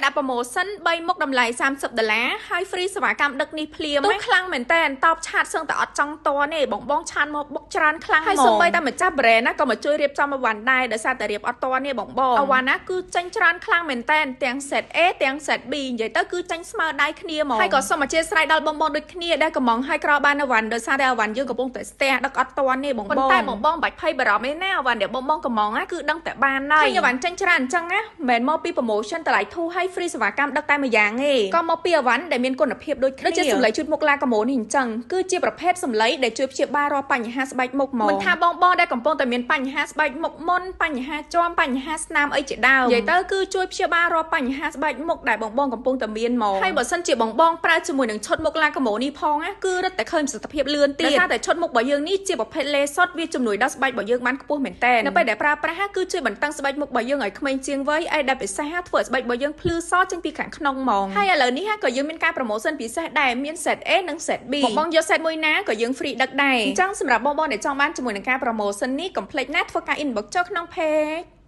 តែដាក់ promotion 3មុខតម្លៃ$30ហើយ free សេវាកម្មដឹកនេះភ្លាមទៅខ្លាំងមែនតើតបឆាតសឹងតែអត់ចង់តនេះបងឆាតមកបុកច្រើនខ្លាំងហើយសូម្បីតែម្ចាស់ brand ណាក៏មកជួយរៀបចំអវ៉ាន់ដែរដោយសារតែរៀបអត់តនេះបងអវ៉ាន់ណាគឺចាញ់ច្រើនខ្លាំងមែនតើទាំង set A ទាំង set B និយាយទៅគឺចាញ់ស្មើដៃគ្នាហ្មងហើយក៏សូមអធិស្ឋានដល់បងដូចគ្នាដែលកំងឲ្យក្របានអវ៉ាន់ដោយសារតែអវ៉ាន់យើងកំពុងតែស្ទះដឹកអត់តនេះបងប៉ុន្តែបងបាច់ភ័យបារម្ភឯណាអវ៉ាន់ដែលបងកំងណាគឺដឹងតែបានហើយអវ៉ាន់ចាញ់ច្រើនអញ្ចឹងណាមិនមកពី promotion តម្លៃធូរហើយ free សេវាកម្មដឹកតែមួយយ៉ាងទេក៏មកពីអវ៉ាន់ដែលមានគុណភាពដូចជាសម្លេងជូតមុខឡាកាម៉ូនេះអញ្ចឹងគឺជាប្រភេទសម្លេងដែលជួយព្យាបាលរាល់បញ្ហាស្បែកមុខហ្មងមិនថាបងដែលកំពុងតែមានបញ្ហាស្បែកមុខមុនបញ្ហាជាំបញ្ហាស្នាមអីជាដើមនិយាយទៅគឺជួយព្យាបាលរាល់បញ្ហាស្បែកមុខដែលបងកំពុងតែមានហ្មងហើយបើសិនជាបងប្រើជាមួយនឹងឈុតមុខឡាកាម៉ូនេះផងណាគឺរឹតតែឃើញប្រសិទ្ធភាពលឿនទៀតដោយសារតែឈុតមុខរបស់យើងនេះជាប្រភេទលេសុតវាជំនួយដល់ស្បែករបស់យើងបានខ្ពស់មែនតើនៅពេលដែលប្រើប្រាស់គឺជួយបន្តឹងស្បែកមុខរបស់យើងឲ្យក្មេងជាងវ័យឲ្យដែលពិសេសធ្វើឲ្យស្បែករបស់យើងភ្លឺសចេញពីខាងក្នុងហ្មងហើយឥឡូវនេះក៏យើងមានការ promotion ពិសេសដែរមាន set A និង set B បងយក set មួយណាក៏យើង free ដឹកដែរអញ្ចឹងសម្រាប់បងដែលចង់បានជាមួយនឹងការ promotion នេះកុំភ្លេចណាធ្វើការ inbox ចូលក្នុង page